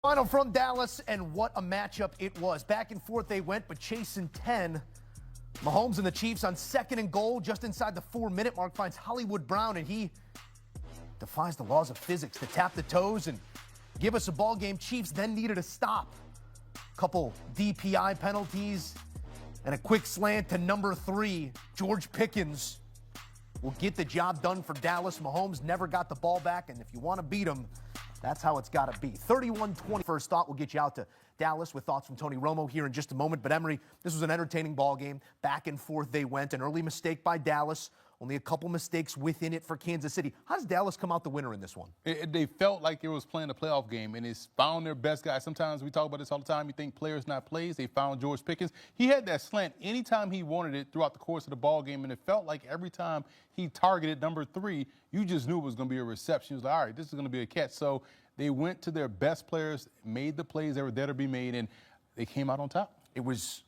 Final from Dallas, and what a matchup it was. Back and forth they went, but chasing 10. Mahomes and the Chiefs on 2nd and goal, just inside the 4-minute mark, finds Hollywood Brown, and he defies the laws of physics to tap the toes and give us a ball game. Chiefs then needed a stop. Couple DPI penalties and a quick slant to number 3. George Pickens will get the job done for Dallas. Mahomes never got the ball back, and if you want to beat him, that's how it's got to be. 31-20. First thought, we'll get you out to Dallas with thoughts from Tony Romo here in just a moment. But Emery, this was an entertaining ball game. Back and forth they went. An early mistake by Dallas. Only a couple mistakes within it for Kansas City. How does Dallas come out the winner in this one? They felt like they was playing a playoff game, and it's found their best guy. Sometimes we talk about this all the time. You think players, not plays. They found George Pickens. He had that slant anytime he wanted it throughout the course of the ball game, and it felt like every time he targeted number 3, you just knew it was going to be a reception. It was like, all right, this is going to be a catch. So they went to their best players, made the plays that were there to be made, and they came out on top. It was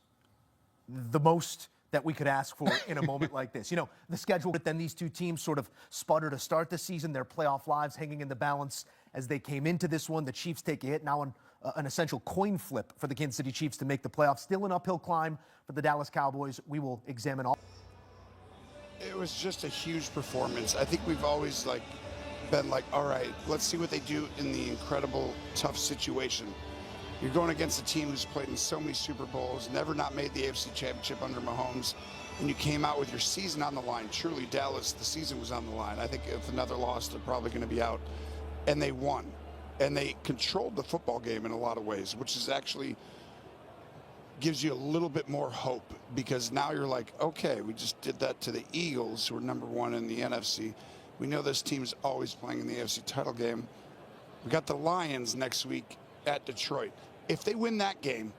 the most that we could ask for in a moment like this. You know, the schedule, but then these two teams sort of sputter to start the season, their playoff lives hanging in the balance as they came into this one. The Chiefs take a hit now on an essential coin flip for the Kansas City Chiefs to make the playoffs. Still an uphill climb for the Dallas Cowboys. We will examine all. It was just a huge performance. I think we've always been like, all right, let's see what they do in the incredible tough situation. You're going against a team who's played in so many Super Bowls, never not made the AFC Championship under Mahomes, and you came out with your season on the line. Truly, Dallas, the season was on the line. I think if another loss, they're probably going to be out. And they won. And they controlled the football game in a lot of ways, which is actually gives you a little bit more hope, because now you're like, okay, we just did that to the Eagles, who are number 1 in the NFC. We know this team's always playing in the AFC title game. We got the Lions next week at Detroit. If they win that game,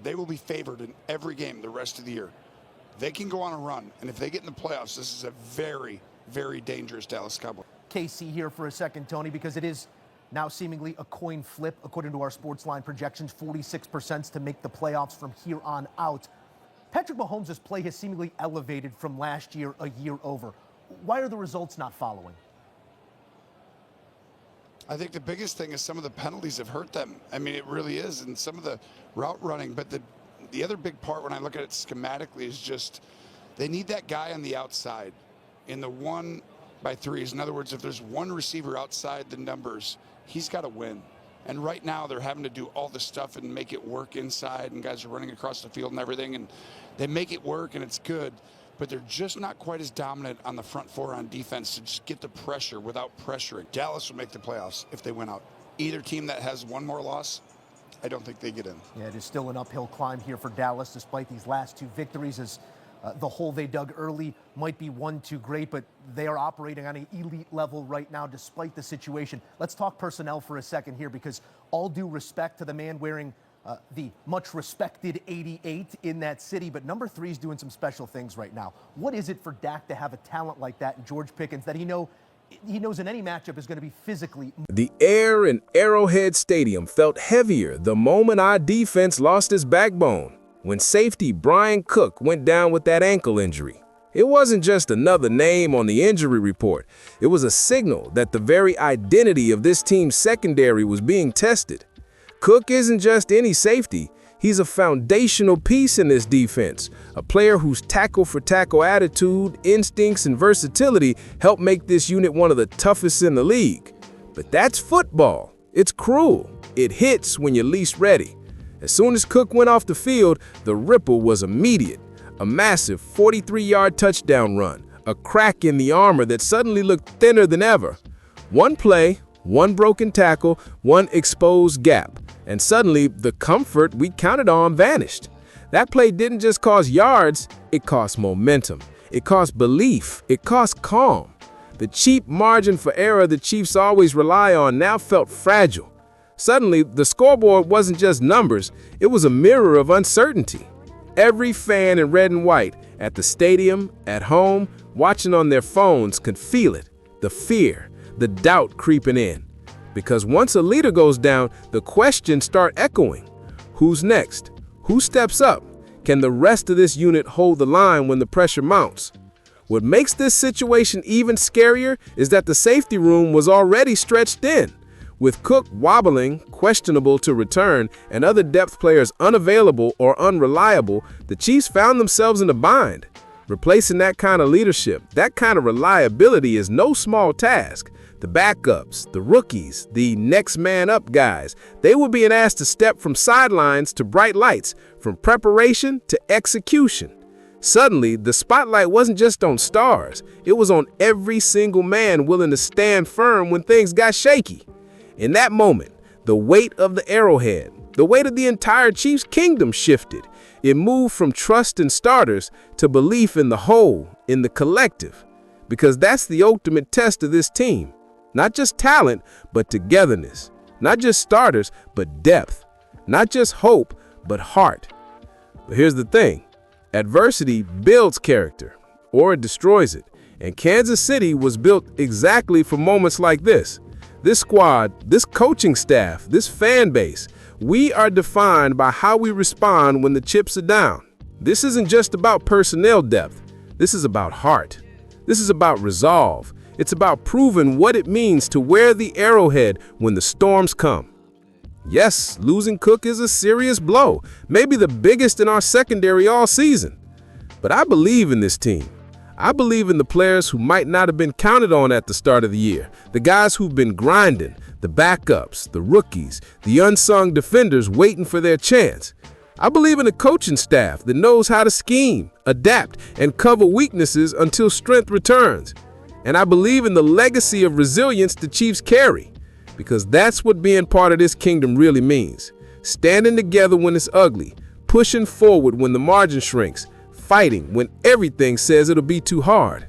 they will be favored in every game the rest of the year. They can go on a run, and if they get in the playoffs, this is a very, very dangerous Dallas Cowboys. KC here for a second, Tony, because it is now seemingly a coin flip, according to our sports line projections, 46% to make the playoffs from here on out. Patrick Mahomes' play has seemingly elevated from last year, a year over. Why are the results not following? I think the biggest thing is some of the penalties have hurt them. I mean, it really is, and some of the route running. But the other big part when I look at it schematically is just they need that guy on the outside in the 1-by-3s. In other words, if there's one receiver outside the numbers, he's got to win. And right now they're having to do all this stuff and make it work inside, and guys are running across the field and everything, and they make it work, and it's good. But they're just not quite as dominant on the front 4 on defense to just get the pressure without pressuring. Dallas will make the playoffs if they win out. Either team that has one more loss, I don't think they get in. Yeah, it is still an uphill climb here for Dallas, despite these last 2 victories, as the hole they dug early might be one too great, but they are operating on an elite level right now despite the situation. Let's talk personnel for a second here, because all due respect to the man wearing the much respected 88 in that city, but number 3 is doing some special things right now. What is it for Dak to have a talent like that in George Pickens that he knows in any matchup is going to be physically? The air in Arrowhead Stadium felt heavier the moment our defense lost its backbone, when safety Bryan Cook went down with that ankle injury. It wasn't just another name on the injury report. It was a signal that the very identity of this team's secondary was being tested. Cook isn't just any safety. He's a foundational piece in this defense, a player whose tackle-for-tackle attitude, instincts, and versatility help make this unit one of the toughest in the league. But that's football. It's cruel. It hits when you're least ready. As soon as Cook went off the field, the ripple was immediate. A massive 43-yard touchdown run, a crack in the armor that suddenly looked thinner than ever. One play, one broken tackle, one exposed gap, and suddenly the comfort we counted on vanished. That play didn't just cost yards, it cost momentum. It cost belief. It cost calm. The cheap margin for error the Chiefs always rely on now felt fragile. Suddenly, the scoreboard wasn't just numbers, it was a mirror of uncertainty. Every fan in red and white, at the stadium, at home, watching on their phones, could feel it. The fear, the doubt creeping in. Because once a leader goes down, the questions start echoing. Who's next? Who steps up? Can the rest of this unit hold the line when the pressure mounts? What makes this situation even scarier is that the safety room was already stretched thin. With Cook wobbling, questionable to return, and other depth players unavailable or unreliable, the Chiefs found themselves in a bind. Replacing that kind of leadership, that kind of reliability is no small task. The backups, the rookies, the next man up guys, they were being asked to step from sidelines to bright lights, from preparation to execution. Suddenly, the spotlight wasn't just on stars, it was on every single man willing to stand firm when things got shaky. In that moment, the weight of the arrowhead, the weight of the entire Chiefs kingdom shifted. It moved from trust in starters to belief in the whole, in the collective. Because that's the ultimate test of this team. Not just talent, but togetherness. Not just starters, but depth. Not just hope, but heart. But here's the thing. Adversity builds character, or it destroys it. And Kansas City was built exactly for moments like this. This squad, this coaching staff, this fan base, we are defined by how we respond when the chips are down. This isn't just about personnel depth. This is about heart. This is about resolve. It's about proving what it means to wear the arrowhead when the storms come. Yes, losing Cook is a serious blow, maybe the biggest in our secondary all season. But I believe in this team. I believe in the players who might not have been counted on at the start of the year, the guys who've been grinding, the backups, the rookies, the unsung defenders waiting for their chance. I believe in a coaching staff that knows how to scheme, adapt, and cover weaknesses until strength returns. And I believe in the legacy of resilience the Chiefs carry, because that's what being part of this kingdom really means. Standing together when it's ugly, pushing forward when the margin shrinks, fighting when everything says it'll be too hard.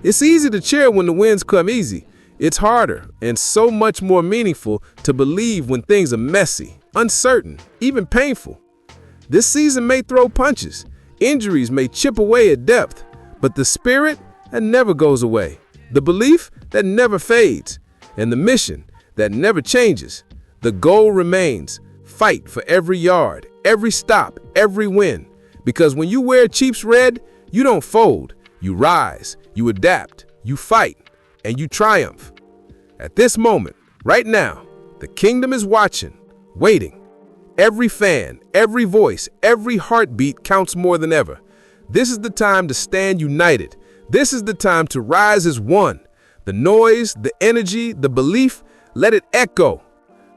It's easy to cheer when the wins come easy. It's harder and so much more meaningful to believe when things are messy, uncertain, even painful. This season may throw punches, injuries may chip away at depth, but the spirit, that never goes away. The belief, that never fades. And the mission, that never changes. The goal remains. Fight for every yard, every stop, every win. Because when you wear Chiefs red, you don't fold. You rise, you adapt, you fight, and you triumph. At this moment, right now, the kingdom is watching, waiting. Every fan, every voice, every heartbeat counts more than ever. This is the time to stand united. This is the time to rise as one. The noise, the energy, the belief, let it echo.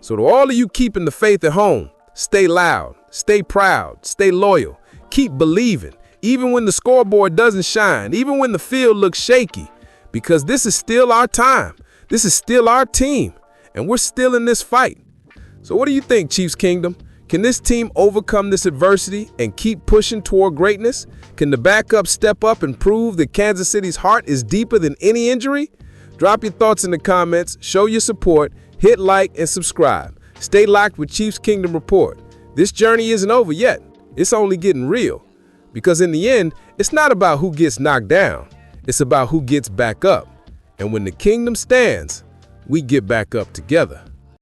So to all of you keeping the faith at home, stay loud, stay proud, stay loyal, keep believing, even when the scoreboard doesn't shine, even when the field looks shaky, because this is still our time. This is still our team, and we're still in this fight. So what do you think, Chiefs Kingdom? Can this team overcome this adversity and keep pushing toward greatness? Can the backup step up and prove that Kansas City's heart is deeper than any injury? Drop your thoughts in the comments, show your support, hit like and subscribe. Stay locked with Chiefs Kingdom Report. This journey isn't over yet. It's only getting real. Because in the end, it's not about who gets knocked down. It's about who gets back up. And when the kingdom stands, we get back up together.